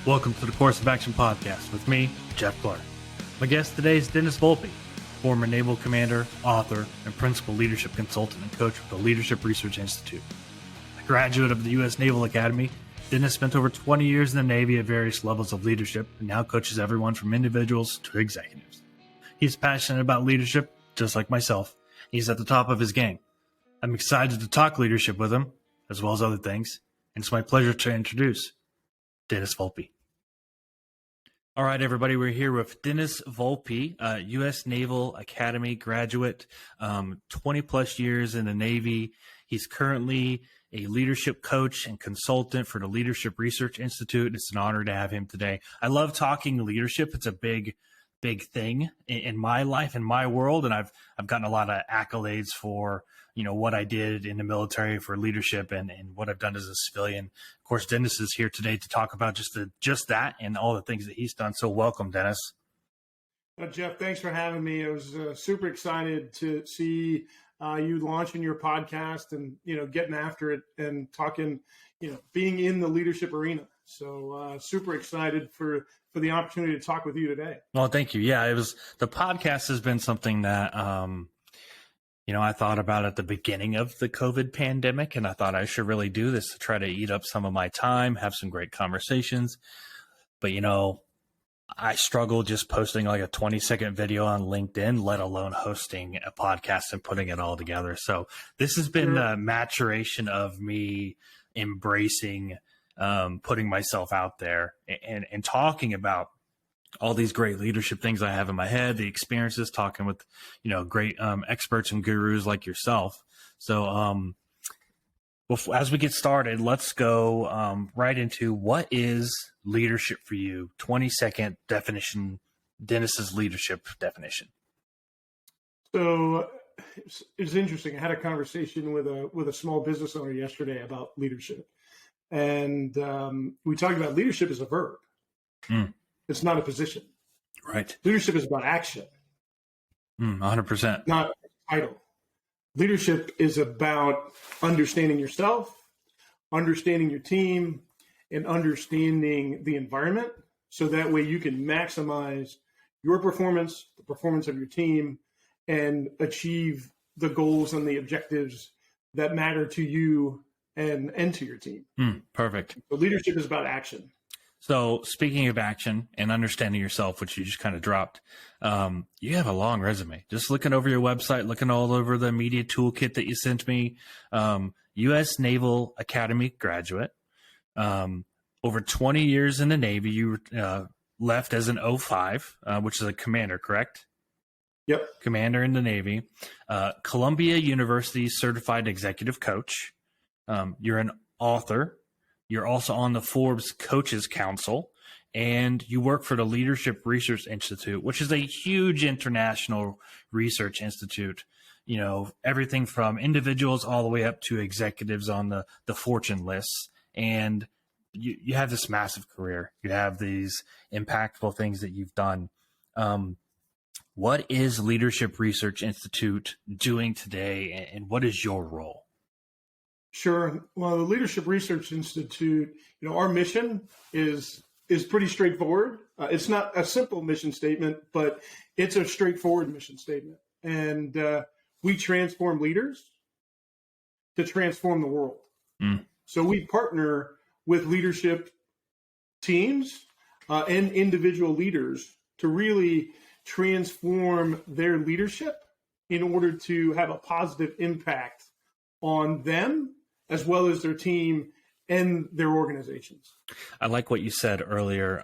Welcome to the Course of Action podcast with me, Jeff Clark. My guest today is Dennis Volpe, former naval commander, author, and principal leadership consultant and coach with the Leadership Research Institute. A graduate of the US Naval Academy, Dennis spent over 20 years in the Navy at various levels of leadership and now coaches everyone from individuals to executives. He's passionate about leadership, just like myself. He's at the top of his game. I'm excited to talk leadership with him, as well as other things, and it's my pleasure to introduce Dennis Volpe. All right, everybody, we're here with Dennis Volpe, US Naval Academy graduate, 20 plus years in the Navy. He's currently a leadership coach and consultant for the Leadership Research Institute. It's an honor to have him today. I love talking leadership. It's a big thing in my life, in my world, and I've gotten a lot of accolades for what I did in the military for leadership and what I've done as a civilian. Of course, Dennis is here today to talk about just that and all the things that he's done. So welcome, Dennis. Jeff, thanks for having me. I was super excited to see you launching your podcast and, getting after it and talking, being in the leadership arena. So super excited for the opportunity to talk with you today. Well, thank you. Yeah, the podcast has been something that, I thought about at the beginning of the COVID pandemic, and I thought I should really do this to try to eat up some of my time, have some great conversations. But, I struggle just posting like a 20-second video on LinkedIn, let alone hosting a podcast and putting it all together. So this has been a maturation of me embracing putting myself out there and talking about all these great leadership things I have in my head, the experiences, talking with, great experts and gurus like yourself. So as we get started, let's go right into what is leadership for you? 20-second definition, Dennis's leadership definition. So it's interesting. I had a conversation with a small business owner yesterday about leadership. And we talked about leadership as a verb. It's not a position. Right. Leadership is about action. 100%. Not a title. Leadership is about understanding yourself, understanding your team, and understanding the environment. So that way you can maximize your performance, the performance of your team, and achieve the goals and the objectives that matter to you and to your team. Perfect. So leadership is about action. So speaking of action and understanding yourself, which you just kind of dropped, you have a long resume. Just looking over your website, looking all over the media toolkit that you sent me, US Naval Academy graduate, over 20 years in the Navy. You left as an 05, which is a commander, correct? Yep. Commander in the Navy. Columbia University certified executive coach. You're an author. You're also on the Forbes Coaches Council, and you work for the Leadership Research Institute, which is a huge international research institute. Everything from individuals all the way up to executives on the Fortune lists. And you have this massive career. You have these impactful things that you've done. What is Leadership Research Institute doing today, and what is your role? Sure. Well, the Leadership Research Institute, our mission is pretty straightforward. It's not a simple mission statement, but it's a straightforward mission statement. And we transform leaders to transform the world. So we partner with leadership teams and individual leaders to really transform their leadership in order to have a positive impact on them as well as their team and their organizations. I like what you said earlier.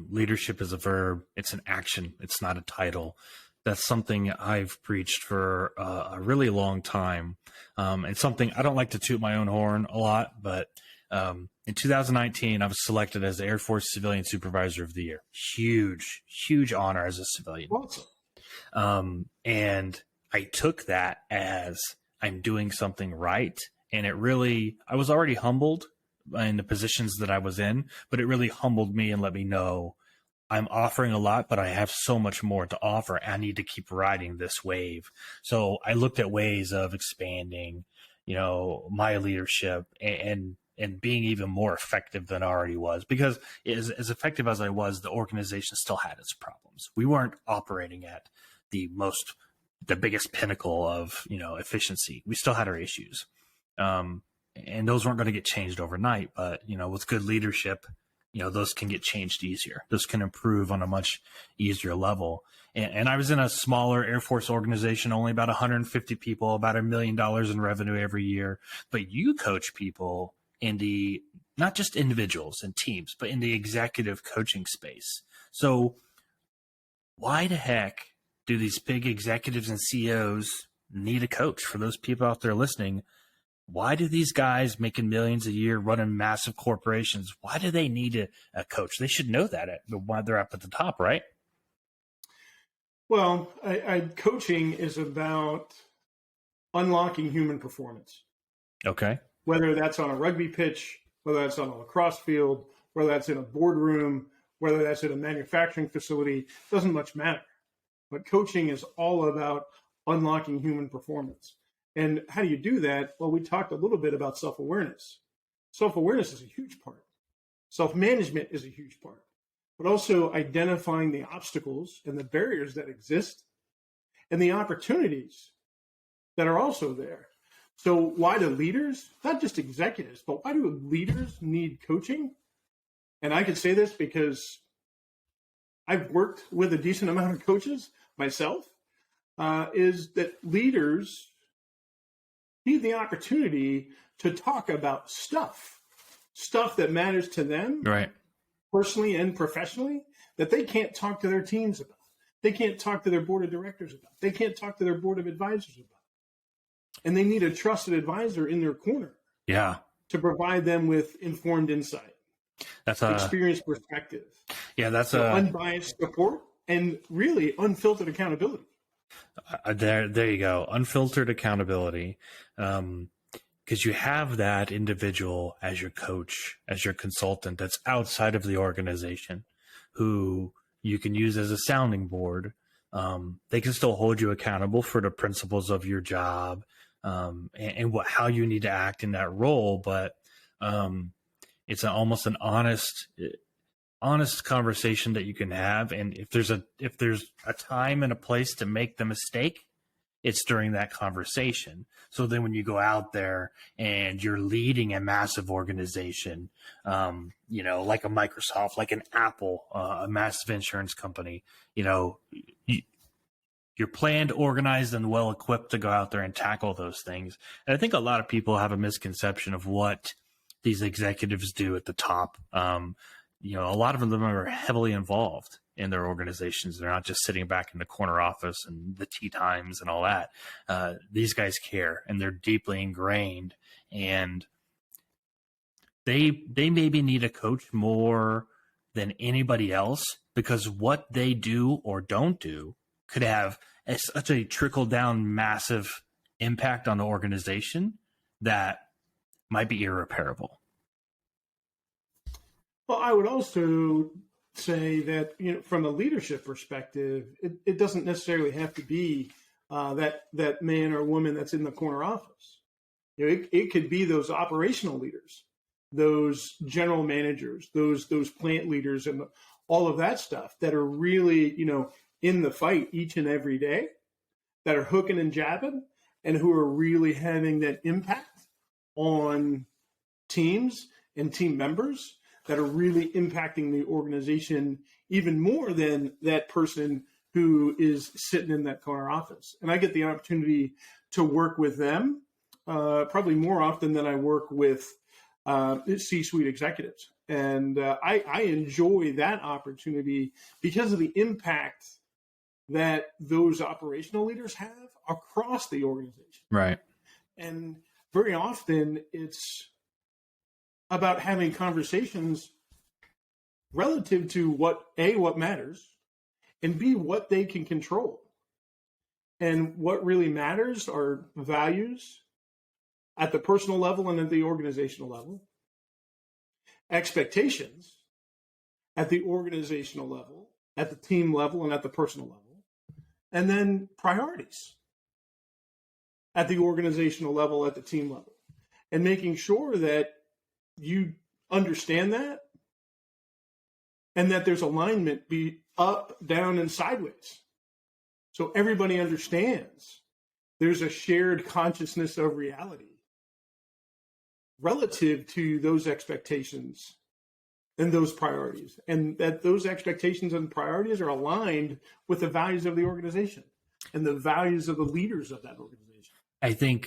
Leadership is a verb. It's an action. It's not a title. That's something I've preached for a really long time. It's something I don't like to toot my own horn a lot, but in 2019, I was selected as the Air Force Civilian Supervisor of the Year. Huge honor as a civilian. Awesome. And I took that as I'm doing something right. And I was already humbled in the positions that I was in, but it really humbled me and let me know I'm offering a lot, but I have so much more to offer. I need to keep riding this wave. So I looked at ways of expanding, my leadership and and being even more effective than I already was, because as effective as I was, the organization still had its problems. We weren't operating at the biggest pinnacle of, efficiency. We still had our issues. And those weren't going to get changed overnight, but, with good leadership, those can get changed easier. Those can improve on a much easier level. And I was in a smaller Air Force organization, only about 150 people, about $1 million in revenue every year. But you coach people in the, not just individuals and teams, but in the executive coaching space. So why the heck do these big executives and CEOs need a coach? For those people out there listening, why do these guys making millions a year, running massive corporations, why do they need a coach? They should know that while they're up at the top, right? Well, coaching is about unlocking human performance. Okay. Whether that's on a rugby pitch, whether that's on a lacrosse field, whether that's in a boardroom, whether that's in a manufacturing facility, doesn't much matter. But coaching is all about unlocking human performance. And how do you do that? Well, we talked a little bit about self-awareness. Self-awareness is a huge part. Self-management is a huge part. But also identifying the obstacles and the barriers that exist and the opportunities that are also there. So why do leaders, not just executives, but why do leaders need coaching? And I can say this because I've worked with a decent amount of coaches myself, is that leaders need the opportunity to talk about stuff that matters to them, right, personally and professionally, that they can't talk to their teams about. They can't talk to their board of directors about. They can't talk to their board of advisors about. And they need a trusted advisor in their corner. Yeah. To provide them with informed insight. That's experienced perspective. Yeah, that's unbiased support and really unfiltered accountability. There you go. Unfiltered accountability. Because you have that individual as your coach, as your consultant that's outside of the organization, who you can use as a sounding board. They can still hold you accountable for the principles of your job, and how you need to act in that role. But it's almost an honest conversation that you can have. And if there's a time and a place to make the mistake, it's during that conversation. So then when you go out there and you're leading a massive organization, like a Microsoft, like an Apple, a massive insurance company, you're planned, organized, and well equipped to go out there and tackle those things. And I think a lot of people have a misconception of what these executives do at the top. A lot of them are heavily involved in their organizations. They're not just sitting back in the corner office and the tea times and all that. These guys care, and they're deeply ingrained, and they maybe need a coach more than anybody else, because what they do or don't do could have such a trickle down massive impact on the organization that might be irreparable. Well, I would also say that, from a leadership perspective, it doesn't necessarily have to be that man or woman that's in the corner office. It could be those operational leaders, those general managers, those plant leaders, and all of that stuff that are really, in the fight each and every day, that are hooking and jabbing, and who are really having that impact on teams and team members, that are really impacting the organization even more than that person who is sitting in that corner office. And I get the opportunity to work with them probably more often than I work with C-suite executives. And I enjoy that opportunity because of the impact that those operational leaders have across the organization. Right. And very often it's about having conversations relative to what matters, and B, what they can control. And what really matters are values at the personal level and at the organizational level, expectations at the organizational level, at the team level, and at the personal level, and then priorities at the organizational level, at the team level, and making sure that you understand that, and that there's alignment be up, down, and sideways. So everybody understands there's a shared consciousness of reality relative to those expectations and those priorities, and that those expectations and priorities are aligned with the values of the organization and the values of the leaders of that organization. I think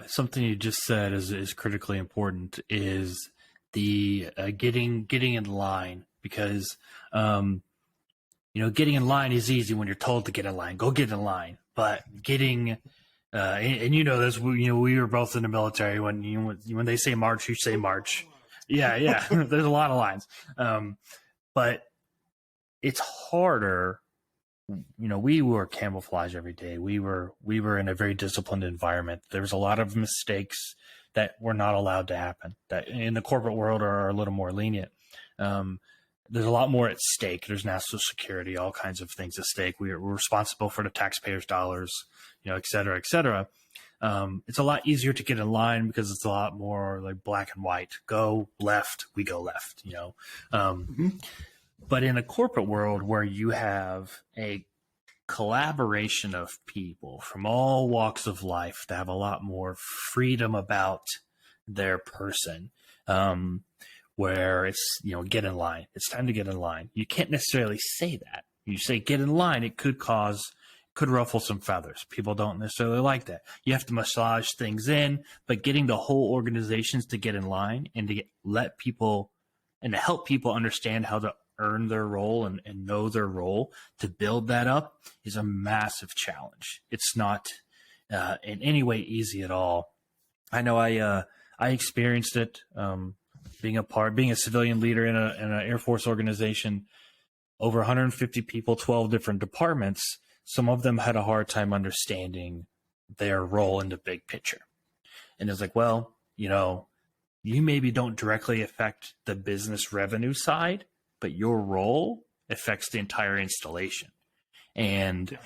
something you just said is critically important, is the getting in line, because getting in line is easy when you're told to get in line. Go get in line. But getting and this, we were both in the military. When they say march, you say march. Yeah. There's a lot of lines, but it's harder. We wore camouflage every day. We were in a very disciplined environment. There was a lot of mistakes that were not allowed to happen, that in the corporate world are a little more lenient. There's a lot more at stake. There's national security, all kinds of things at stake. We're responsible for the taxpayers' dollars, et cetera, et cetera. It's a lot easier to get in line because it's a lot more like black and white. Go left, we go left, But in a corporate world where you have a collaboration of people from all walks of life that have a lot more freedom about their person, where it's, get in line. It's time to get in line. You can't necessarily say that. You say get in line, it could ruffle some feathers. People don't necessarily like that. You have to massage things in, but getting the whole organizations to get in line and to let people and to help people understand how to earn their role and know their role, to build that up is a massive challenge. It's not in any way easy at all. I know I experienced it, being a civilian leader in an Air Force organization, over 150 people, 12 different departments. Some of them had a hard time understanding their role in the big picture. And it's like, well, you maybe don't directly affect the business revenue side, but your role affects the entire installation. And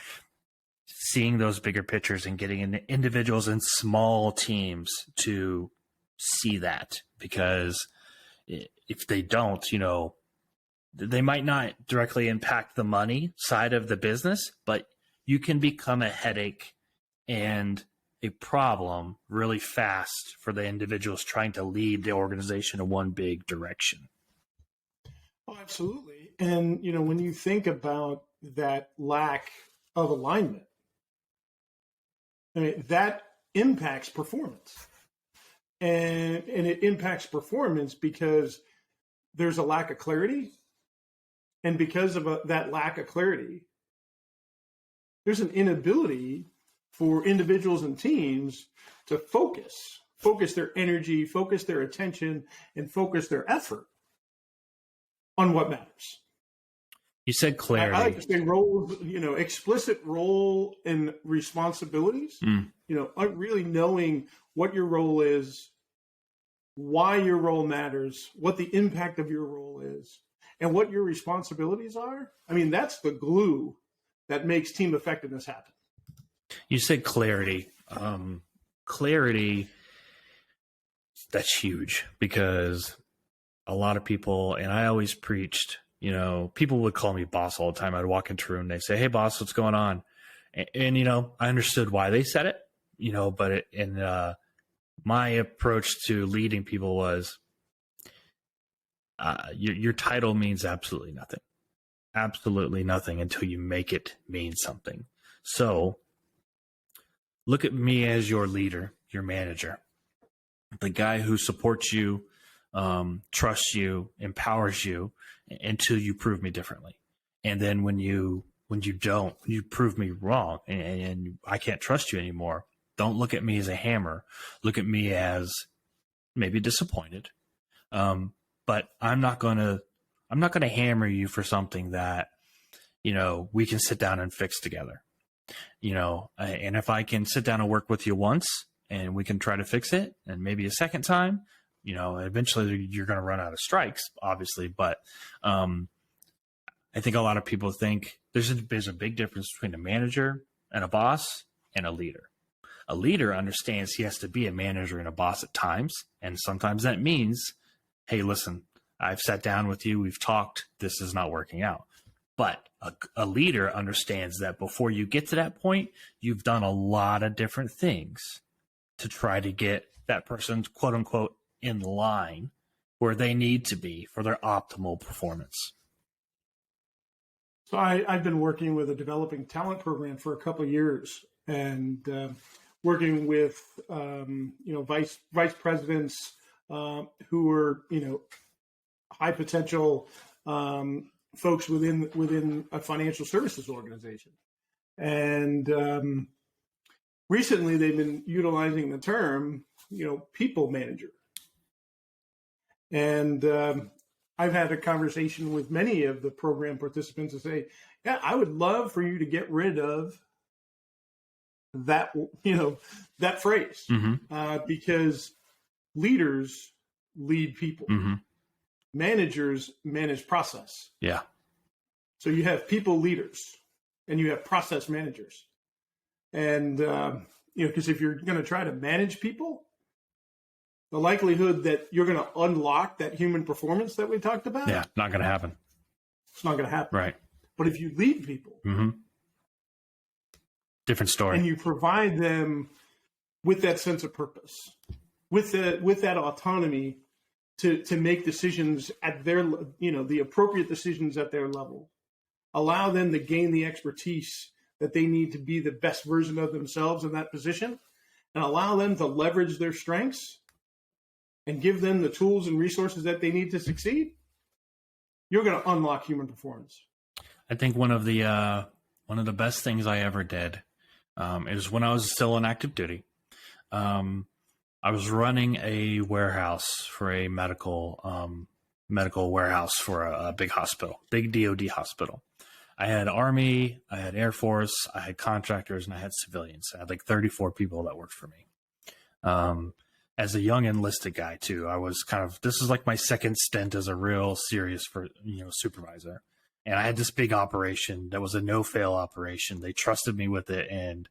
seeing those bigger pictures and getting individuals in small teams to see that, because if they don't, they might not directly impact the money side of the business, but you can become a headache and a problem really fast for the individuals trying to lead the organization in one big direction. Oh, absolutely. And, when you think about that lack of alignment, that impacts performance. And it impacts performance because there's a lack of clarity. And because of that lack of clarity, there's an inability for individuals and teams to focus their energy, focus their attention, and focus their effort on what matters. You said clarity. I like to say roles, explicit role and responsibilities, really knowing what your role is, why your role matters, what the impact of your role is, and what your responsibilities are. That's the glue that makes team effectiveness happen. You said clarity. Clarity, that's huge, because a lot of people, and I always preached, people would call me boss all the time. I'd walk into a room and they'd say, "Hey boss, what's going on?" And I understood why they said it, but my approach to leading people was, your title means absolutely nothing until you make it mean something. So look at me as your leader, your manager, the guy who supports you, trusts you, empowers you until you prove me differently. And then when you prove me wrong and I can't trust you anymore, don't look at me as a hammer. Look at me as maybe disappointed. But I'm not going to hammer you for something that, we can sit down and fix together. And if I can sit down and work with you once and we can try to fix it, and maybe a second time, eventually you're going to run out of strikes, obviously. But I think a lot of people think there's a big difference between a manager and a boss and a leader. A leader understands he has to be a manager and a boss at times. And sometimes that means hey, listen, I've sat down with you, we've talked, this is not working out. But a leader understands that before you get to that point, you've done a lot of different things to try to get that person, quote unquote, in line where they need to be for their optimal performance. So I've been working with a developing talent program for a couple of years, and working with vice presidents who are high potential folks within a financial services organization. And recently they've been utilizing the term, people manager. And I've had a conversation with many of the program participants to say, yeah, I would love for you to get rid of that, that phrase, because leaders lead people. Managers manage process. Yeah. So you have people leaders and you have process managers. And, because if you're going to try to manage people, the likelihood that you're going to unlock that human performance that we talked about. Yeah. Not going to happen. It's not going to happen. Right. But if you lead people, different story. And you provide them with that sense of purpose, with that autonomy to make decisions at their, the appropriate decisions at their level, allow them to gain the expertise that they need to be the best version of themselves in that position, and allow them to leverage their strengths and give them the tools and resources that they need to succeed, you're going to unlock human performance. I think one of the best things I ever did is when I was still on active duty. I was running a warehouse for a medical warehouse for a big hospital, big DoD hospital. I had Army, I had Air Force, I had contractors, and I had civilians. I had like 34 people that worked for me. As a young enlisted guy too, I was this is like my second stint as a real serious supervisor. And I had this big operation that was a no-fail operation. They trusted me with it. And,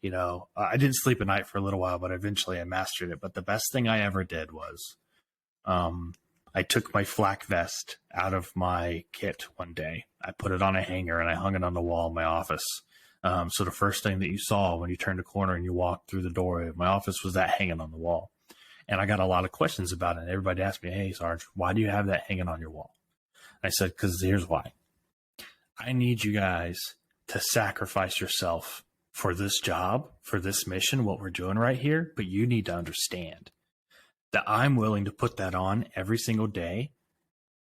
I didn't sleep at night for a little while, but eventually I mastered it. But the best thing I ever did was I took my flak vest out of my kit one day. I put it on a hanger and I hung it on the wall in my office. So the first thing that you saw when you turned the corner and you walked through the doorway of my office was that hanging on the wall. And I got a lot of questions about it. Everybody asked me, hey, Sarge, why do you have that hanging on your wall? I said, because here's why. I need you guys to sacrifice yourself for this job, for this mission, what we're doing right here. But you need to understand that I'm willing to put that on every single day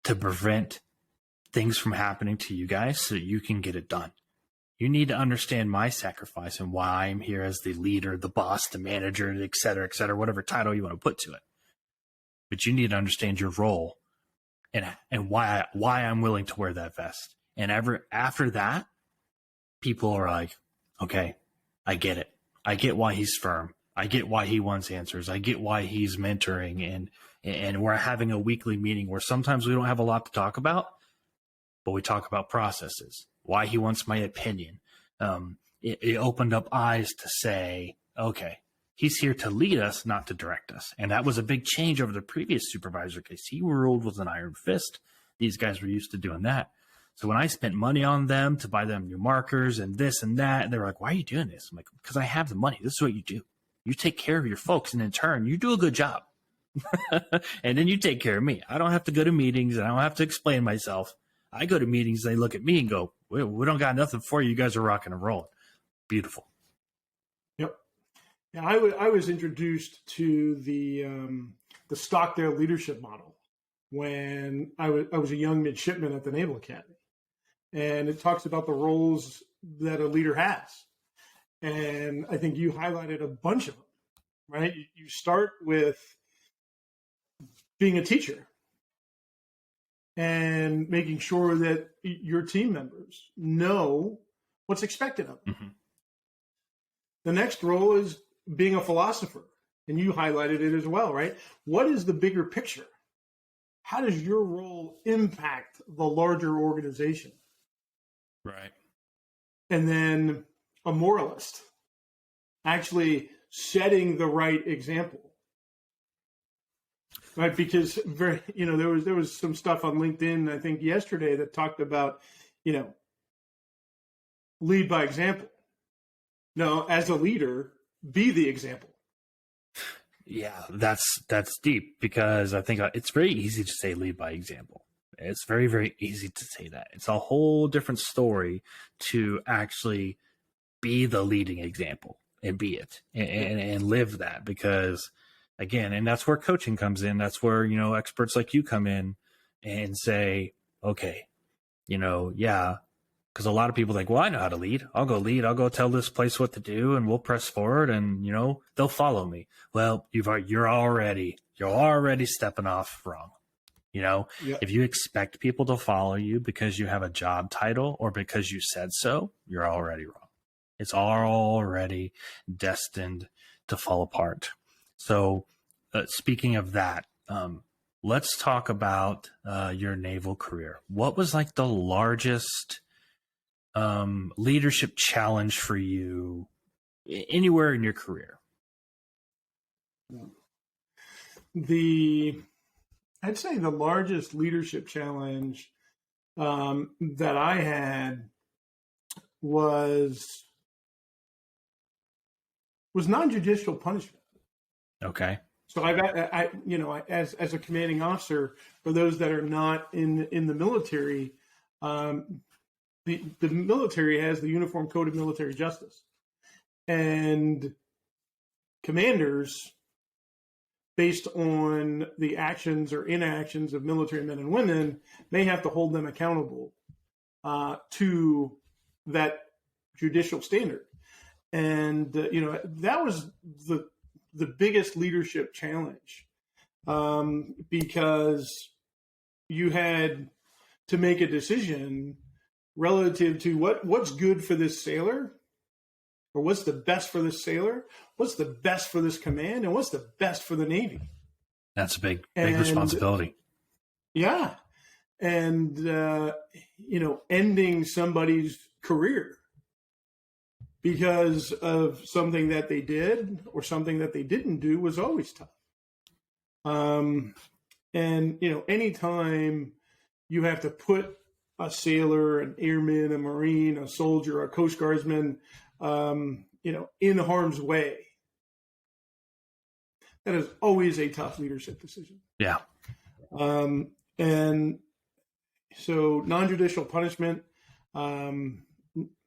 to prevent things from happening to you guys so that you can get it done. You need to understand my sacrifice and why I'm here as the leader, the boss, the manager, et cetera, whatever title you want to put to it. But you need to understand your role and why I'm willing to wear that vest. And after that, people are like, okay, I get it. I get why he's firm. I get why he wants answers. I get why he's mentoring. And we're having a weekly meeting where sometimes we don't have a lot to talk about, but we talk about processes, why he wants my opinion. It opened up eyes to say, okay, he's here to lead us, not to direct us. And that was a big change over the previous supervisor case. He ruled with an iron fist. These guys were used to doing that. So when I spent money on them to buy them new markers and this and that, and they were like, why are you doing this? I'm like, because I have the money. This is what you do. You take care of your folks, and in turn, you do a good job. And then you take care of me. I don't have to go to meetings, and I don't have to explain myself. I go to meetings, they look at me and go, we don't got nothing for you. You guys are rocking and rolling. Beautiful. Yep. Yeah, I was introduced to the Stockdale leadership model when I was a young midshipman at the Naval Academy. And it talks about the roles that a leader has. And I think you highlighted a bunch of them, right? You start with being a teacher and making sure that your team members know what's expected of them. Mm-hmm. The next role is being a philosopher. And you highlighted it as well, right? What is the bigger picture? How does your role impact the larger organization? Right. And then a moralist, actually setting the right example. right? Because there was some stuff on LinkedIn, I think yesterday, that talked about, lead by example. No, as a leader, be the example. Yeah, that's deep, because I think it's very easy to say lead by example. It's very, very easy to say that. It's a whole different story to actually be the leading example and be it and live that, because again, and that's where coaching comes in. That's where, experts like you come in and say, okay, yeah, because a lot of people think, well, I know how to lead. I'll go lead. I'll go tell this place what to do, and we'll press forward, and they'll follow me. Well, you're already stepping off wrong. If you expect people to follow you because you have a job title or because you said so, you're already wrong. It's already destined to fall apart. So, speaking of that, let's talk about your naval career. What was like the largest leadership challenge for you anywhere in your career? I'd say the largest leadership challenge that I had was non-judicial punishment. Okay. So as a commanding officer, for those that are not in the military, the military has the Uniform Code of Military Justice, and commanders, based on the actions or inactions of military men and women, may have to hold them accountable to that judicial standard. And, that was the biggest leadership challenge, because you had to make a decision relative to what's good for this sailor, or what's the best for this sailor, what's the best for this command, and what's the best for the Navy. That's a big responsibility. Yeah. And, ending somebody's career because of something that they did or something that they didn't do was always tough. And, anytime you have to put a sailor, an airman, a Marine, a soldier, a Coast Guardsman, in harm's way, that is always a tough leadership decision. Yeah. And so non-judicial punishment,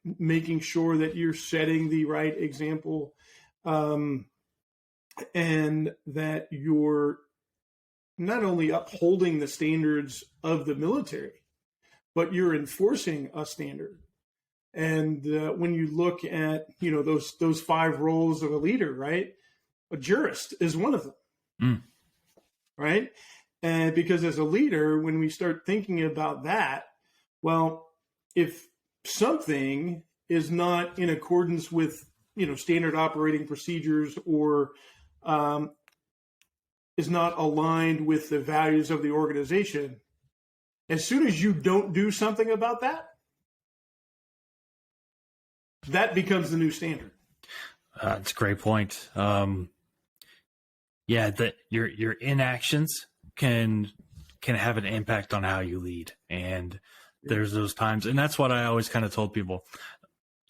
making sure that you're setting the right example, and that you're not only upholding the standards of the military, but you're enforcing a standard. And when you look at, those 5 roles of a leader, right? A jurist is one of them, right? And because as a leader, when we start thinking about that, well, if something is not in accordance with, standard operating procedures, or is not aligned with the values of the organization, as soon as you don't do something about that, that becomes the new standard. That's a great point. Your inactions can have an impact on how you lead, and there's those times, and that's what I always kind of told people.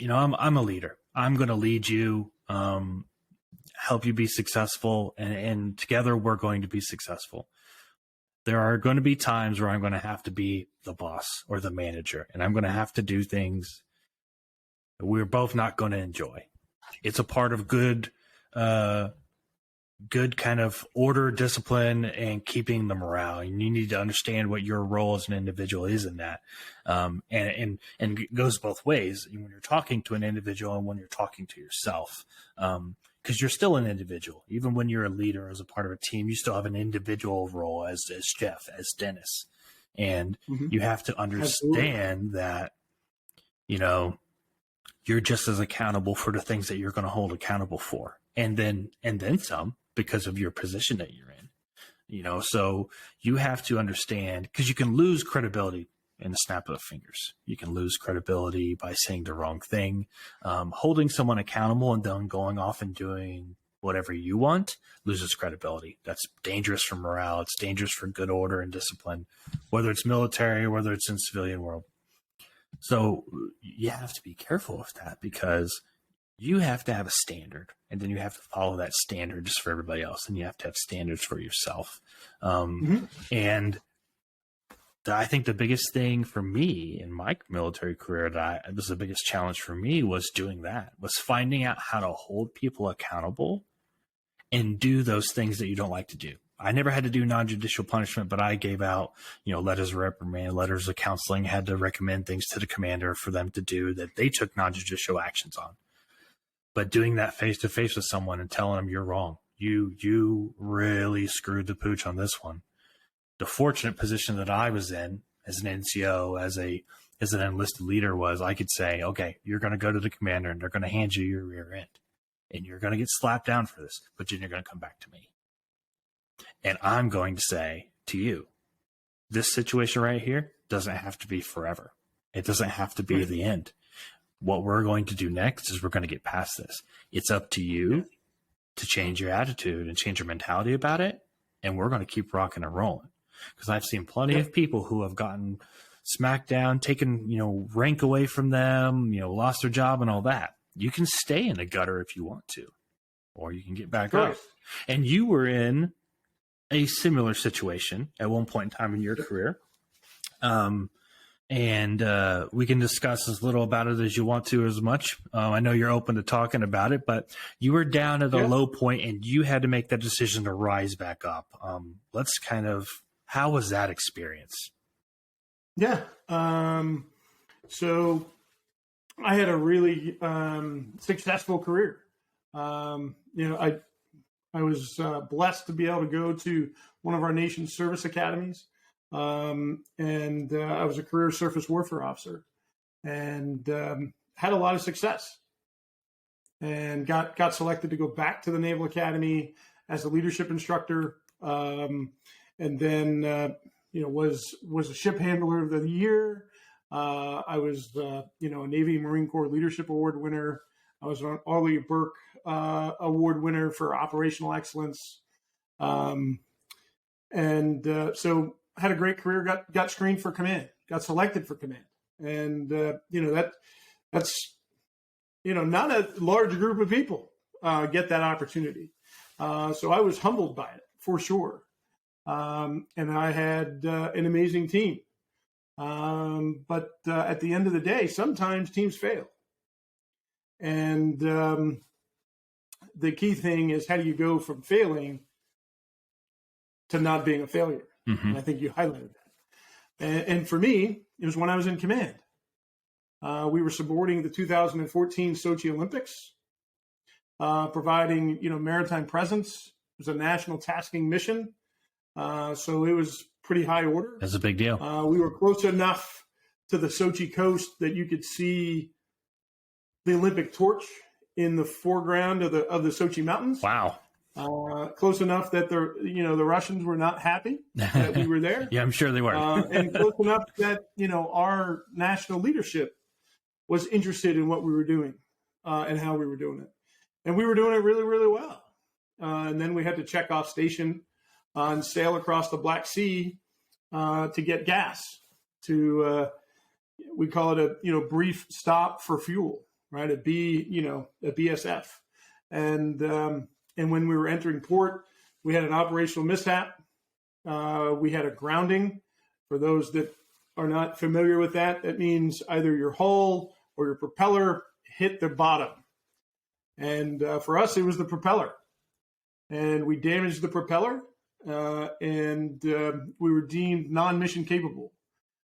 I'm a leader. I'm going to lead you, help you be successful, and together we're going to be successful. There are going to be times where I'm going to have to be the boss or the manager, and I'm going to have to do things we're both not going to enjoy. It's a part of good kind of order, discipline, and keeping the morale. And you need to understand what your role as an individual is in that. And it goes both ways when you're talking to an individual and when you're talking to yourself. Because you're still an individual. Even when you're a leader as a part of a team, you still have an individual role as Jeff, as Dennis. And you have to understand that, you're just as accountable for the things that you're going to hold accountable for. And then some, because of your position that you're in, so you have to understand, because you can lose credibility in the snap of the fingers. You can lose credibility by saying the wrong thing, holding someone accountable and then going off and doing whatever you want loses credibility. That's dangerous for morale. It's dangerous for good order and discipline, whether it's military or whether it's in civilian world. So you have to be careful with that, because you have to have a standard, and then you have to follow that standard just for everybody else. And you have to have standards for yourself. And I think the biggest thing for me in my military career that was the biggest challenge for me was doing that, was finding out how to hold people accountable and do those things that you don't like to do. I never had to do non-judicial punishment, but I gave out, letters of reprimand, letters of counseling, had to recommend things to the commander for them to do that they took non-judicial actions on. But doing that face to face with someone and telling them you're wrong, you really screwed the pooch on this one. The fortunate position that I was in as an NCO, as an enlisted leader, was I could say, okay, you're going to go to the commander and they're going to hand you your rear end and you're going to get slapped down for this, but then you're going to come back to me. And I'm going to say to you, this situation right here doesn't have to be forever. It doesn't have to be the end. What we're going to do next is we're going to get past this. It's up to you to change your attitude and change your mentality about it. And we're going to keep rocking and rolling. Because I've seen plenty of people who have gotten smacked down, taken, rank away from them, lost their job and all that. You can stay in the gutter if you want to, or you can get back up. And you were in a similar situation at one point in time in your career. And we can discuss as little about it as you want to, as much. I know you're open to talking about it, but you were down at a low point and you had to make that decision to rise back up. How was that experience? Yeah. So I had a really successful career. I was blessed to be able to go to one of our nation's service academies. And I was a career surface warfare officer and had a lot of success and got selected to go back to the Naval Academy as a leadership instructor. And then, was a ship handler of the year. I was, a Navy Marine Corps Leadership Award winner. I was an Arleigh Burke Award winner for operational excellence. So had a great career, got screened for command, got selected for command. And, that's not a large group of people get that opportunity. So I was humbled by it for sure. And I had an amazing team. But at the end of the day, sometimes teams fail. And the key thing is, how do you go from failing to not being a failure? Mm-hmm. And I think you highlighted that. And for me, it was when I was in command. We were supporting the 2014 Sochi Olympics, providing, maritime presence. It was a national tasking mission. So it was pretty high order. That's a big deal. We were close enough to the Sochi coast that you could see the Olympic torch in the foreground of the Sochi mountains. Wow. Close enough that the Russians were not happy that we were there. Yeah, I'm sure they were. And close enough that, our national leadership was interested in what we were doing and how we were doing it. And we were doing it really, really well. And then we had to check off station and sail across the Black Sea to get gas we call it a brief stop for fuel, right? A BSF. And when we were entering port, we had an operational mishap. We had a grounding. For those that are not familiar with that, that means either your hull or your propeller hit the bottom. And for us, it was the propeller. And we damaged the propeller. And we were deemed non-mission capable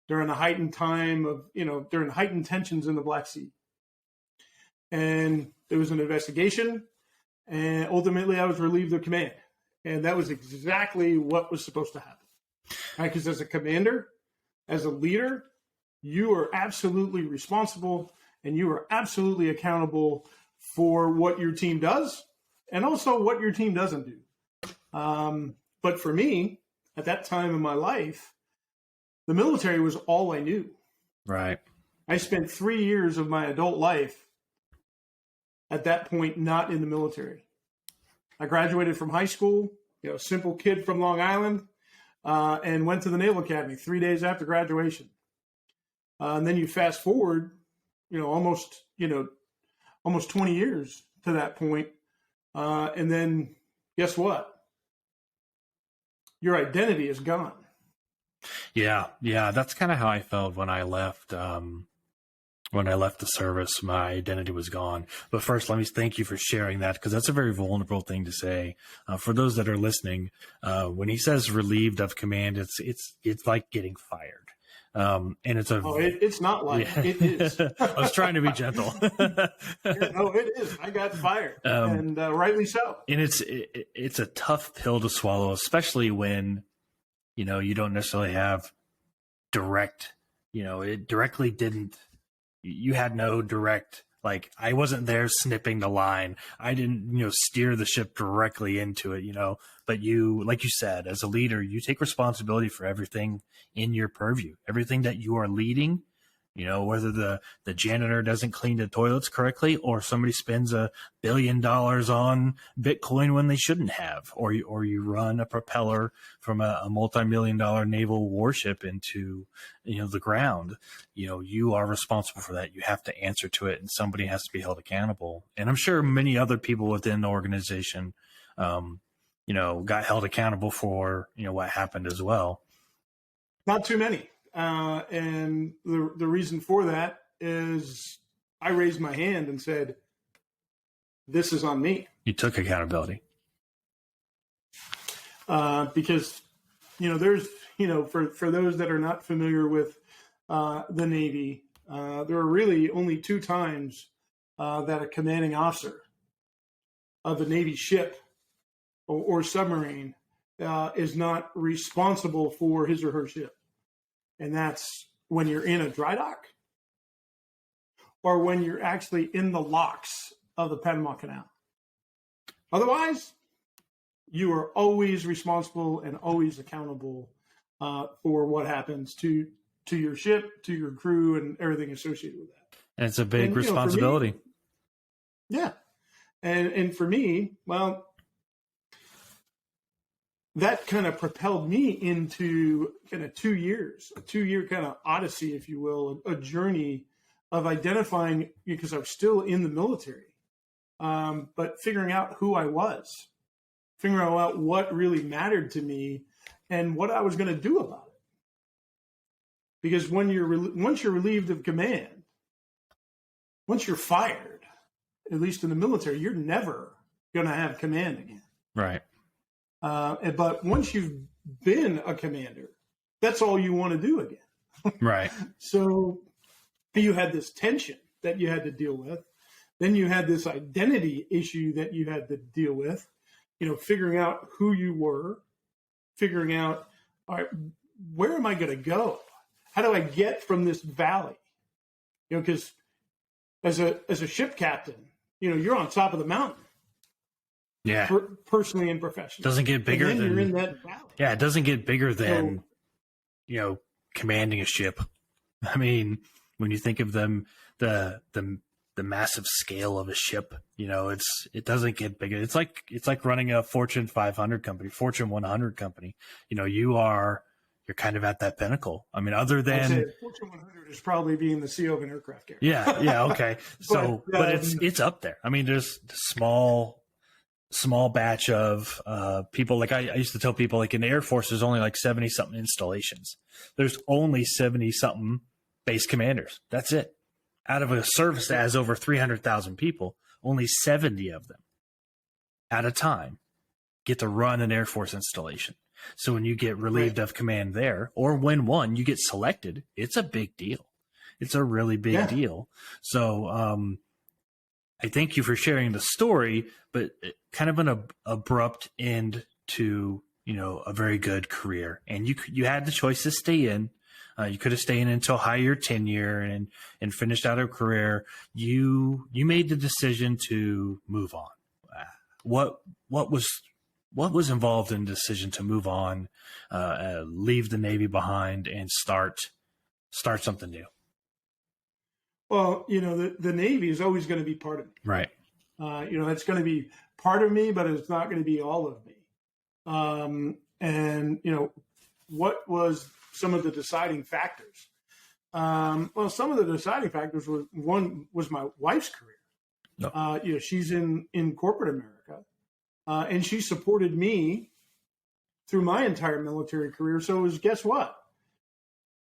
during a heightened time of, during heightened tensions in the Black Sea. And there was an investigation, and ultimately I was relieved of command. And that was exactly what was supposed to happen. Right? Because as a commander, as a leader, you are absolutely responsible and you are absolutely accountable for what your team does and also what your team doesn't do. But for me, at that time in my life, the military was all I knew. Right. I spent 3 years of my adult life at that point not in the military. I graduated from high school, simple kid from Long Island, and went to the Naval Academy 3 days after graduation. And then you fast forward, almost 20 years to that point. And then guess what? Your identity is gone. Yeah. That's kind of how I felt when I left. When I left the service, my identity was gone. But first, let me thank you for sharing that, because that's a very vulnerable thing to say. For those that are listening, when he says relieved of command, it's like getting fired. And it's not like it is. I was trying to be gentle. No, it is. I got fired, and rightly so. And it's a tough pill to swallow, especially when you don't necessarily have direct. It directly didn't. You had no direct, like, I wasn't there snipping the line. I didn't, steer the ship directly into it, but you, like you said, as a leader, you take responsibility for everything in your purview, everything that you are leading, whether the janitor doesn't clean the toilets correctly, or somebody spends $1 billion on Bitcoin when they shouldn't have, or you run a propeller from a multi-million-dollar naval warship into, the ground. You are responsible for that. You have to answer to it, and somebody has to be held accountable. And I'm sure many other people within the organization, got held accountable for, what happened as well. Not too many. And the reason for that is I raised my hand and said, this is on me. You took accountability. Because, there's, for those that are not familiar with the Navy, there are really only 2 times that a commanding officer of a Navy ship or submarine is not responsible for his or her ship. And that's when you're in a dry dock or when you're actually in the locks of the Panama Canal. Otherwise, you are always responsible and always accountable for what happens to your ship, to your crew, and everything associated with that. And it's a big responsibility. Yeah. And for me, well, that kind of propelled me into kind of 2 years, a 2-year kind of odyssey, if you will, a journey of identifying, because I was still in the military, but figuring out who I was, figuring out what really mattered to me and what I was going to do about it. Because once you're relieved of command, once you're fired, at least in the military, you're never going to have command again. Right. But once you've been a commander, that's all you want to do again. Right. So you had this tension that you had to deal with. Then you had this identity issue that you had to deal with, figuring out who you were, figuring out, all right, where am I going to go? How do I get from this valley? Because as a ship captain, you're on top of the mountain. Yeah. Personally and professionally. Doesn't get bigger than you're in that valley. Yeah, it doesn't get bigger than commanding a ship. I mean, when you think of them, the massive scale of a ship, it doesn't get bigger. It's like running a Fortune 500 company, Fortune 100 company. You're kind of at that pinnacle. I mean, other than Fortune 100 is probably being the CEO of an aircraft carrier. Yeah, okay. So, but it's up there. I mean, there's small batch of people. Like I used to tell people, like in the Air Force, there's only like 70 something installations. There's only 70 something base commanders. That's it. Out of a service that has over 300,000 people, only 70 of them at a time get to run an Air Force installation. So when you get relieved of command there, or when you get selected, it's a big deal. It's a really big deal. So I thank you for sharing the story, but kind of an abrupt end to, a very good career. And you had the choice to stay in. You could have stayed in until higher tenure and finished out a career. You made the decision to move on. What was involved in the decision to move on, leave the Navy behind, and start something new? Well, the Navy is always going to be part of me. Right. It's going to be part of me, but it's not going to be all of me. And, what was some of the deciding factors? Well, some of the deciding factors were, one was my wife's career. No. She's in corporate America, and she supported me through my entire military career. So it was, guess what?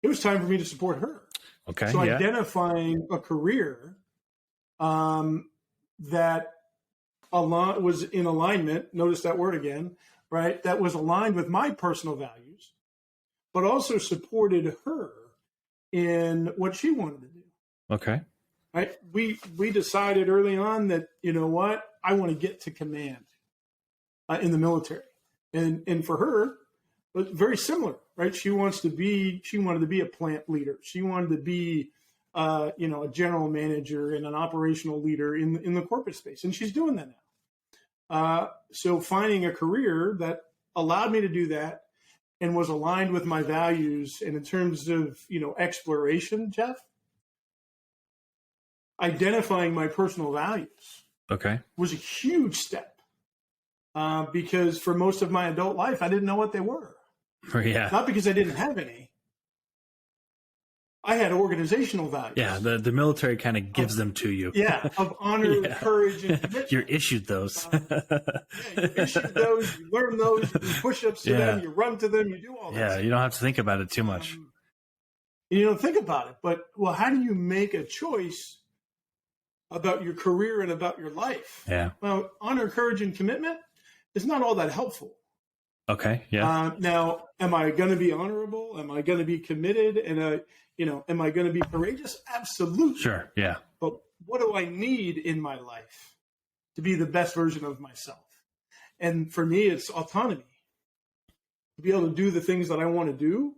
It was time for me to support her. Okay. So yeah. identifying a career that was in alignment, notice that word again, right? That was aligned with my personal values, but also supported her in what she wanted to do. Okay. Right? We decided early on that, you know what, I want to get to command in the military. And for her, it was very similar, right? She wanted to be a plant leader. She wanted to be, a general manager and an operational leader in the corporate space. And she's doing that now. So finding a career that allowed me to do that and was aligned with my values. And in terms of, exploration, Jeff, identifying my personal values was a huge step because for most of my adult life, I didn't know what they were. Yeah. Not because I didn't have any. I had organizational values. Yeah, the military kind of gives them to you. Yeah, of honor, courage, and commitment. You're issued those. You issued those, you learn those, you do push-ups to them, you run to them, you do all that. Yeah, you don't have to think about it too much. You don't think about it, but, how do you make a choice about your career and about your life? Yeah. Well, honor, courage, and commitment is not all that helpful. Okay. Yeah. Now, am I going to be honorable? Am I going to be committed? And, am I going to be courageous? Absolutely. Sure. Yeah. But what do I need in my life to be the best version of myself? And for me, it's autonomy. To be able to do the things that I want to do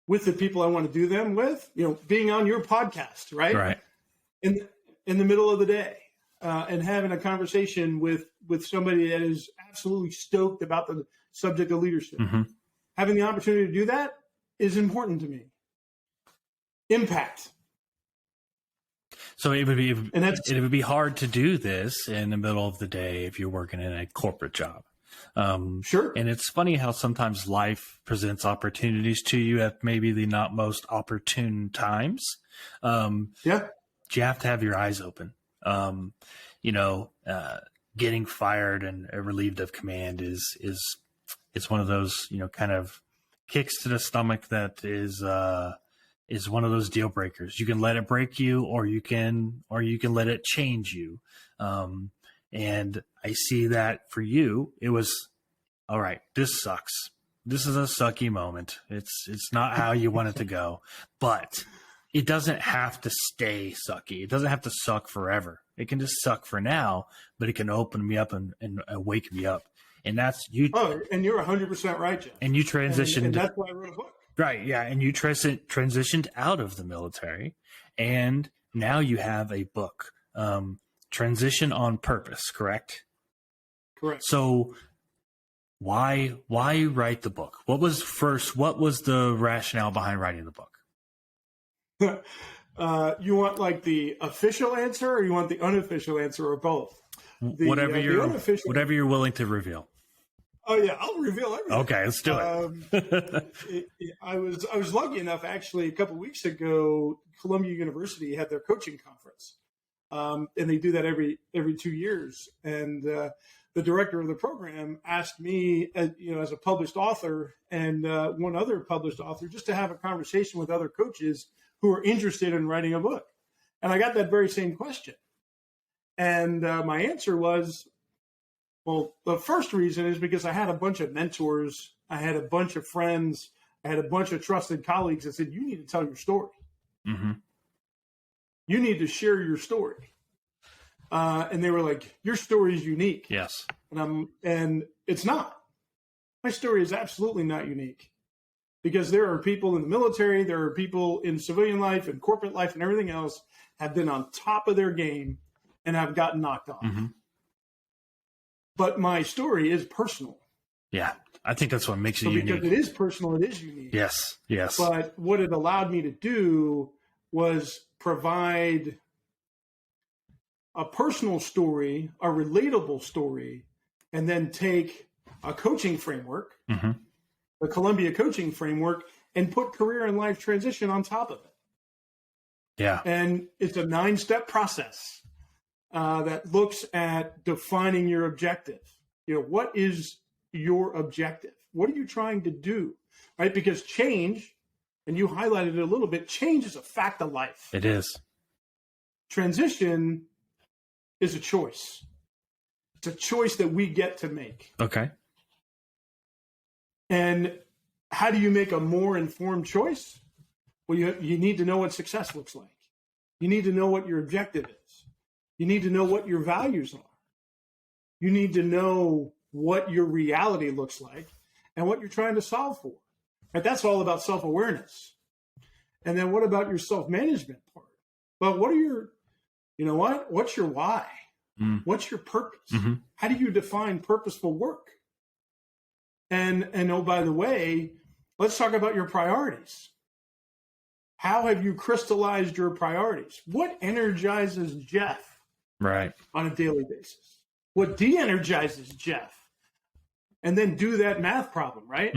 with the people I want to do them with, being on your podcast, right? Right. In the middle of the day. And having a conversation with somebody that is absolutely stoked about the subject of leadership. Mm-hmm. Having the opportunity to do that is important to me. Impact. So it would be hard to do this in the middle of the day if you're working in a corporate job. Sure. And it's funny how sometimes life presents opportunities to you at maybe the not most opportune times. Yeah. You have to have your eyes open. Getting fired and relieved of command is one of those, kind of kicks to the stomach that is one of those deal breakers. You can let it break you, or you can let it change you. And I see that for you, it was, all right, this sucks. This is a sucky moment. It's not how you want it to go, but it doesn't have to stay sucky. It doesn't have to suck forever. It can just suck for now, but it can open me up and wake me up. And that's you. Oh, and you're 100% right, Jeff. And you transitioned. And that's why I wrote a book. Right. Yeah. And you transitioned out of the military, and now you have a book, Transition on Purpose, correct? Correct. So why write the book? What was the rationale behind writing the book? You want like the official answer, or you want the unofficial answer, or both? Whatever you're willing to reveal. Oh yeah, I'll reveal everything. Okay, let's do it. I was lucky enough, actually, a couple of weeks ago, Columbia University had their coaching conference, and they do that every 2 years. And the director of the program asked me, as a published author and one other published author, just to have a conversation with other coaches who are interested in writing a book. And I got that very same question. And my answer was, well, the first reason is because I had a bunch of mentors, I had a bunch of friends, I had a bunch of trusted colleagues that said, you need to tell your story. Mm-hmm. You need to share your story. And they were like, your story is unique. Yes. And it's not. My story is absolutely not unique, because there are people in the military, there are people in civilian life and corporate life and everything else have been on top of their game and have gotten knocked off. Mm-hmm. But my story is personal. Yeah, I think that's what makes it unique. Because it is personal, it is unique. Yes, yes. But what it allowed me to do was provide a personal story, a relatable story, and then take a coaching framework, the Columbia coaching framework, and put career and life transition on top of it. Yeah. And it's a 9-step process that looks at defining your objective. What is your objective? What are you trying to do? Right? Because change, and you highlighted it a little bit, change is a fact of life. It is. Transition is a choice. It's a choice that we get to make. Okay. And how do you make a more informed choice? Well, you need to know what success looks like. You need to know what your objective is. You need to know what your values are. You need to know what your reality looks like and what you're trying to solve for. Right? That's all about self-awareness. And then what about your self-management part? Well, what's your why? What's your purpose? How do you define purposeful work? And oh, by the way, let's talk about your priorities. How have you crystallized your priorities? What energizes Jeff on a daily basis? What de-energizes Jeff? And then do that math problem, right?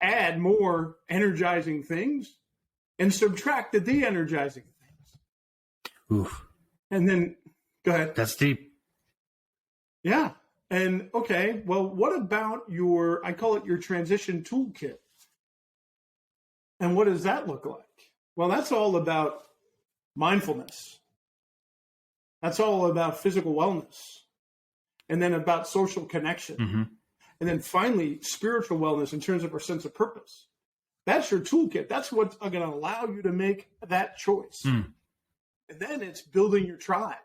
Add more energizing things and subtract the de-energizing things. Oof. And then, go ahead. That's deep. Yeah. And okay, well, what about I call it your transition toolkit. And what does that look like? Well, that's all about mindfulness. That's all about physical wellness. And then about social connection. And then finally, spiritual wellness in terms of our sense of purpose. That's your toolkit. That's what's going to allow you to make that choice. And then it's building your tribe.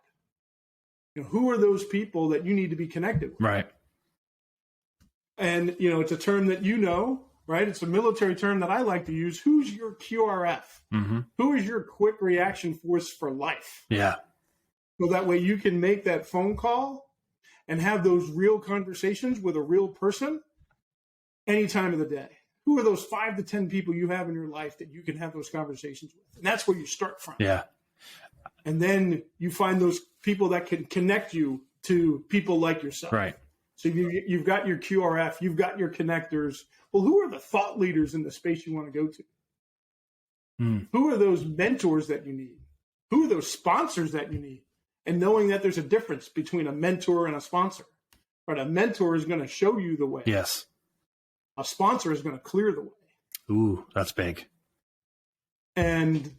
Who are those people that you need to be connected with? Right. And, it's a term that right? It's a military term that I like to use. Who's your QRF? Who is your quick reaction force for life? Yeah. So that way you can make that phone call and have those real conversations with a real person any time of the day. Who are those 5 to 10 people you have in your life that you can have those conversations with? And that's where you start from. Yeah. And then you find those people that can connect you to people like yourself. Right. So you've got your QRF, you've got your connectors. Well, who are the thought leaders in the space you want to go to? Who are those mentors that you need? Who are those sponsors that you need? And knowing that there's a difference between a mentor and a sponsor. Right? A mentor is going to show you the way. Yes. A sponsor is going to clear the way. Ooh, that's big. And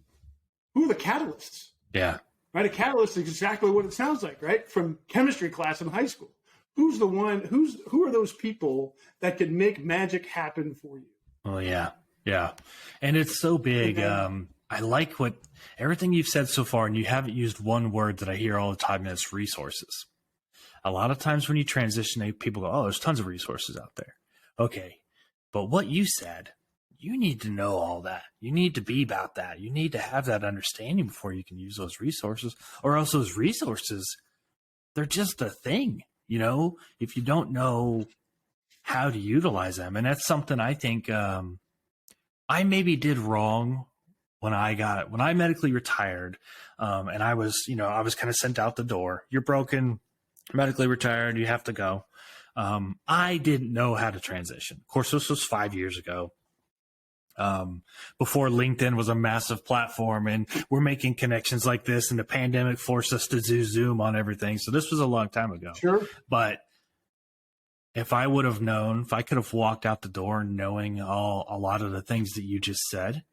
who are the catalysts? Yeah. Right? A catalyst is exactly what it sounds like, right? From chemistry class in high school. Who are those people that can make magic happen for you? Oh, yeah. Yeah. And it's so big. I like everything you've said so far, and you haven't used one word that I hear all the time, and it's resources. A lot of times when you transition, people go, oh, there's tons of resources out there. Okay. But what you said, you need to know all that. You need to be about that. You need to have that understanding before you can use those resources, or else those resources, they're just a thing, if you don't know how to utilize them. And that's something I think I maybe did wrong when I medically retired. And I was kind of sent out the door. You're broken, medically retired, you have to go. I didn't know how to transition. Of course, this was 5 years ago. Before LinkedIn was a massive platform, and we're making connections like this, and the pandemic forced us to do Zoom on everything. So this was a long time ago. Sure. But if I would have known, if I could have walked out the door knowing a lot of the things that you just said,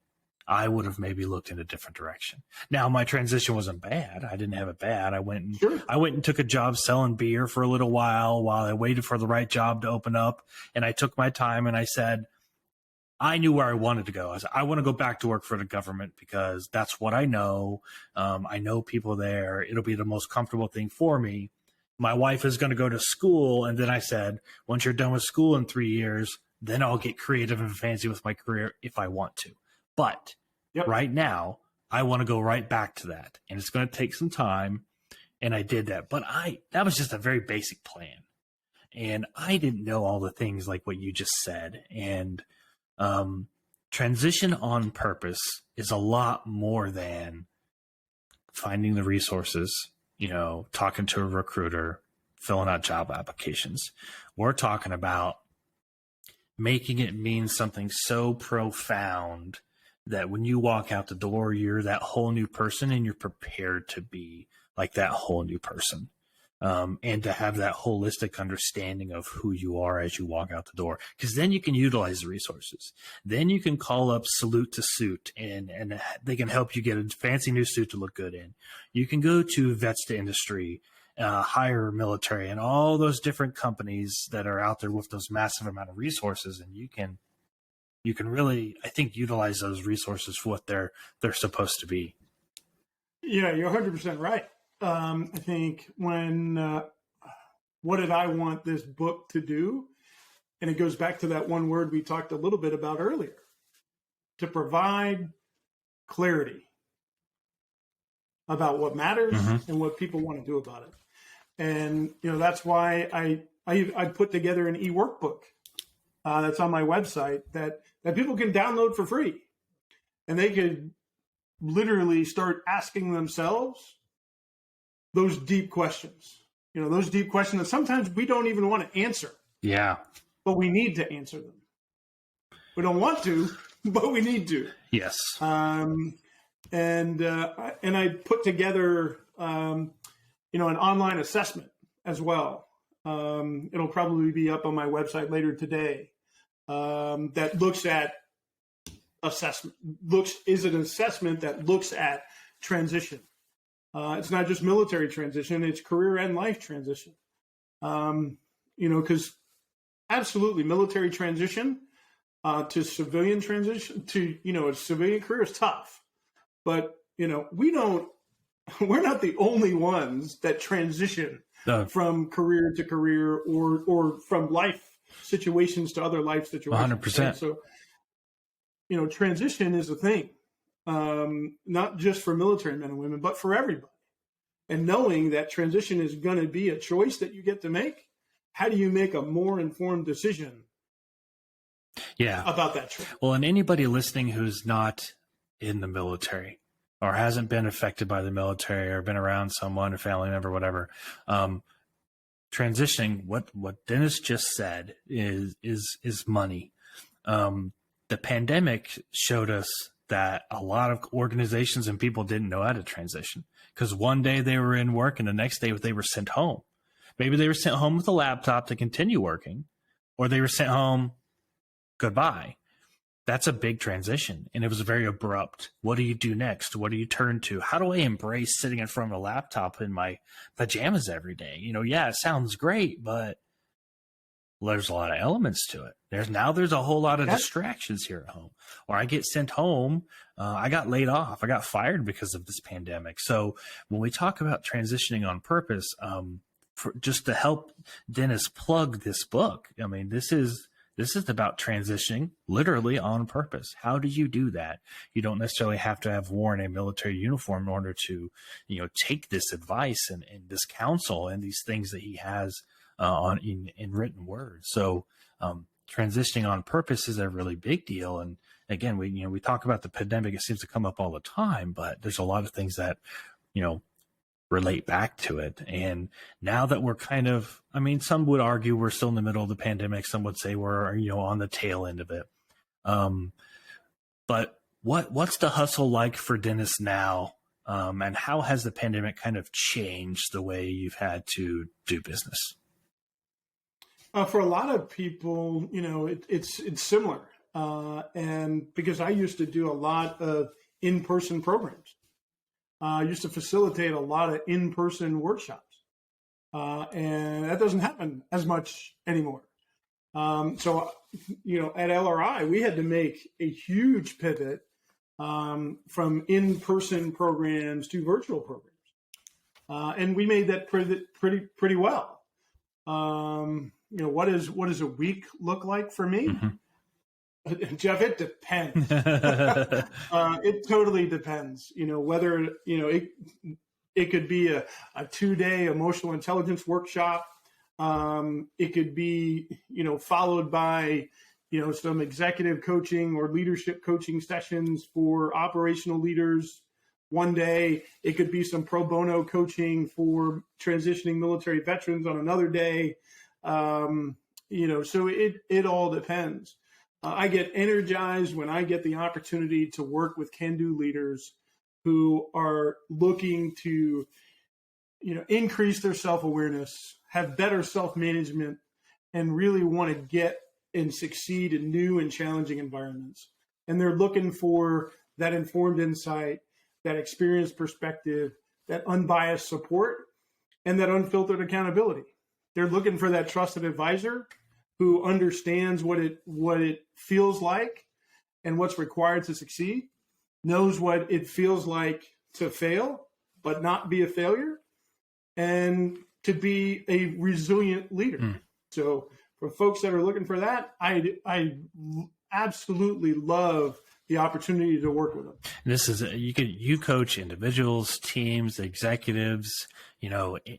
I would have maybe looked in a different direction. Now, my transition wasn't bad. I didn't have it bad. I went and took a job selling beer for a little while I waited for the right job to open up. And I took my time and I said, I knew where I wanted to go. I said, I want to go back to work for the government because that's what I know. I know people there. It'll be the most comfortable thing for me. My wife is going to go to school. And then I said, once you're done with school in 3 years, then I'll get creative and fancy with my career if I want to. But right now, I want to go right back to that. And it's going to take some time. And I did that. But that was just a very basic plan. And I didn't know all the things like what you just said. And transition on purpose is a lot more than finding the resources talking to a recruiter, filling out job applications. We're talking about making it mean something so profound that when you walk out the door, you're that whole new person and you're prepared to be like that whole new person. And to have that holistic understanding of who you are as you walk out the door, because then you can utilize the resources. Then you can call up Salute to Suit and they can help you get a fancy new suit to look good in. You can go to Vets to Industry, hire military, and all those different companies that are out there with those massive amount of resources. And you can really, I think, utilize those resources for what they're supposed to be. Yeah, you're 100% right. I think when what did I want this book to do? And it goes back to that one word we talked a little bit about earlier, to provide clarity about what matters and what people want to do about it. And, that's why I put together an e-workbook that's on my website that people can download for free. And they could literally start asking themselves those deep questions, those deep questions that sometimes we don't even want to answer. Yeah. But we need to answer them. We don't want to, but we need to. Yes. And I put together, an online assessment as well. It'll probably be up on my website later today. That looks at is an assessment that looks at transition. It's not just military transition, it's career and life transition. Because absolutely military transition to civilian transition to, a civilian career is tough. But, we're not the only ones that transition from career to career or from life situations to other life situations. 100%. Right? So, transition is a thing. Not just for military men and women, but for everybody. And knowing that transition is going to be a choice that you get to make, how do you make a more informed decision about that choice? Well, and anybody listening who's not in the military or hasn't been affected by the military or been around someone, a family member, whatever, transitioning, what Dennis just said is money. The pandemic showed us that a lot of organizations and people didn't know how to transition, because one day they were in work and the next day they were sent home. Maybe they were sent home with a laptop to continue working, or they were sent home, goodbye. That's a big transition. And it was very abrupt. What do you do next? What do you turn to? How do I embrace sitting in front of a laptop in my pajamas every day? It sounds great, but there's a lot of elements to it. There's a whole lot of distractions here at home. Or I get sent home. I got laid off. I got fired because of this pandemic. So when we talk about transitioning on purpose, just to help Dennis plug this book, this is about transitioning literally on purpose. How do you do that? You don't necessarily have to have worn a military uniform in order to, take this advice and this counsel and these things that he has in written words. So transitioning on purpose is a really big deal. And again, we talk about the pandemic. It seems to come up all the time, but there's a lot of things that, relate back to it. And now that we're kind of, some would argue we're still in the middle of the pandemic. Some would say we're, on the tail end of it. But what's the hustle like for Dennis now? And how has the pandemic kind of changed the way you've had to do business? For a lot of people, it's similar. And because I used to do a lot of in-person programs. I used to facilitate a lot of in-person workshops. And that doesn't happen as much anymore. So, at LRI, we had to make a huge pivot from in-person programs to virtual programs. And we made that pretty well. What does a week look like for me? Mm-hmm. Jeff, it depends. It totally depends. Whether it could be a 2-day emotional intelligence workshop. It could be followed by some executive coaching or leadership coaching sessions for operational leaders. One day it could be some pro bono coaching for transitioning military veterans on another day. So it all depends. I get energized when I get the opportunity to work with can-do leaders who are looking to, increase their self-awareness, have better self-management, and really want to get and succeed in new and challenging environments. And they're looking for that informed insight, that experienced perspective, that unbiased support, and that unfiltered accountability. They're looking for that trusted advisor who understands what it feels like and what's required to succeed, knows what it feels like to fail, but not be a failure, and to be a resilient leader. So for folks that are looking for that, I absolutely love the opportunity to work with them. This is you coach individuals, teams, executives.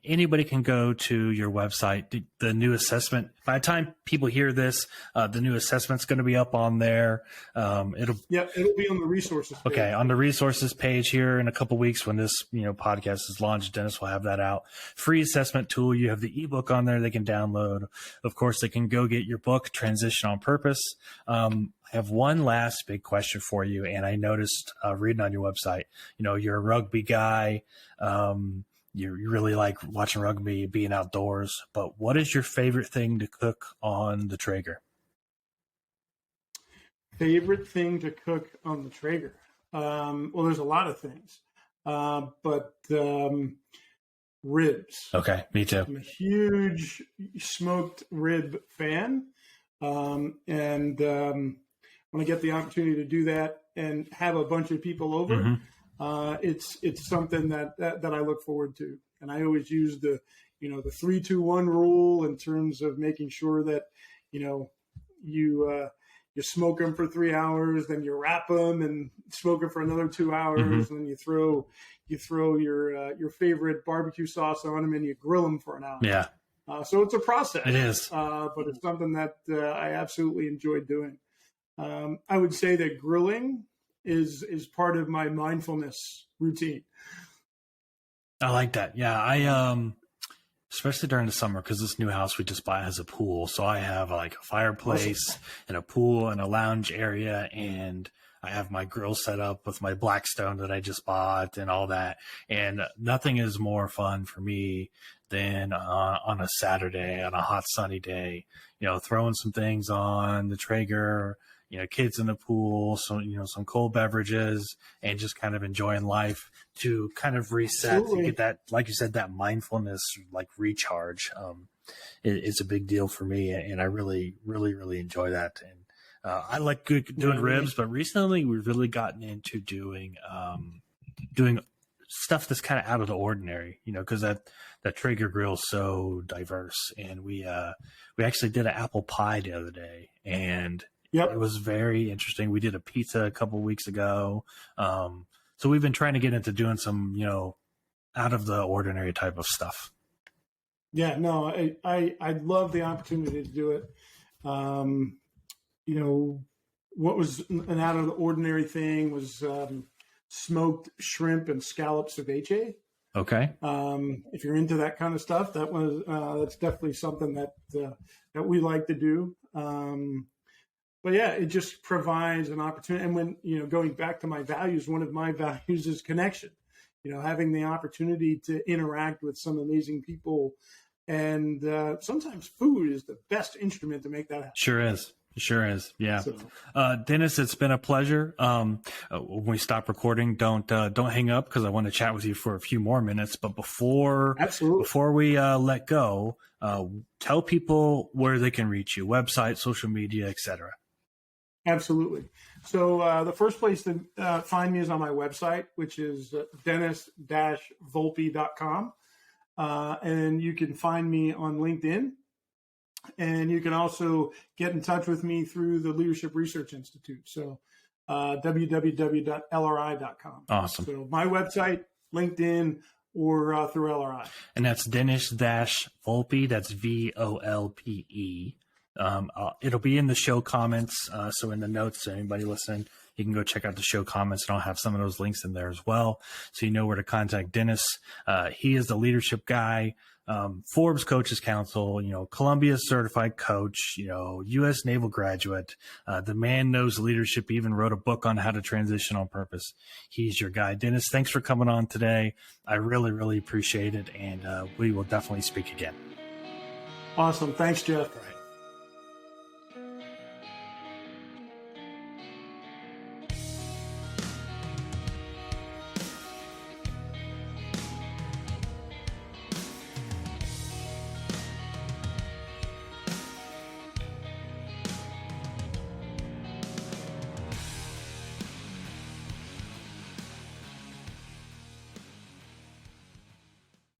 Anybody can go to your website. The new assessment. By the time people hear this, the new assessment's going to be up on there. It'll be on the resources page. Okay, on the resources page here in a couple weeks when this podcast is launched. Dennis will have that out. Free assessment tool. You have the ebook on there they can download. Of course, they can go get your book, Transition on Purpose. I have one last big question for you, and I noticed reading on your website, you're a rugby guy. You really like watching rugby, being outdoors. But what is your favorite thing to cook on the Traeger? Favorite thing to cook on the Traeger? Well, there's a lot of things, but ribs. Okay, me too. I'm a huge smoked rib fan, and when I get the opportunity to do that and have a bunch of people over, it's something that I look forward to. And I always use the 3-2-1 rule in terms of making sure that you smoke them for 3 hours, then you wrap them and smoke them for another 2 hours, and then you throw your favorite barbecue sauce on them and you grill them for an hour. Yeah. So it's a process. It is, but it's something that I absolutely enjoy doing. I would say that grilling is part of my mindfulness routine. I like that. Yeah, I especially during the summer, because this new house we just bought has a pool, so I have like a fireplace and a pool and a lounge area, and I have my grill set up with my Blackstone that I just bought and all that. And nothing is more fun for me than on a Saturday, on a hot sunny day, throwing some things on the Traeger, kids in the pool, some cold beverages, and just kind of enjoying life to kind of reset, Absolutely. to get that, like you said, that mindfulness, like recharge. It's a big deal for me, and I really, really, really enjoy that. And I like doing ribs, but recently we've really gotten into doing stuff that's kind of out of the ordinary, because that Traeger grill is so diverse. And we actually did an apple pie the other day, and it was very interesting. We did a pizza a couple weeks ago. So we've been trying to get into doing some, out of the ordinary type of stuff. Yeah, no, I love the opportunity to do it. What was an out of the ordinary thing was smoked shrimp and scallop ceviche. Okay. If you're into that kind of stuff, that's definitely something that we like to do. But yeah, it just provides an opportunity. And when, going back to my values, one of my values is connection, having the opportunity to interact with some amazing people. And sometimes food is the best instrument to make that happen. Sure is. Yeah. So, Dennis, it's been a pleasure. When we stop recording, don't hang up, because I want to chat with you for a few more minutes. But before we let go, tell people where they can reach you: website, social media, etc. Absolutely. So the first place to find me is on my website, which is dennis-volpe.com. And you can find me on LinkedIn. And you can also get in touch with me through the Leadership Research Institute. So www.lri.com. Awesome. So my website, LinkedIn, or through LRI. And that's Dennis-Volpe. That's VOLPE. It'll be in the show comments. So in the notes, so anybody listening, you can go check out the show comments, and I'll have some of those links in there as well. So you know where to contact Dennis. He is the leadership guy. Forbes Coaches Council, Columbia certified coach, US Naval graduate. The man knows leadership, even wrote a book on how to transition on purpose. He's your guy. Dennis, thanks for coming on today. I really, really appreciate it. And we will definitely speak again. Awesome. Thanks, Jeff. All right.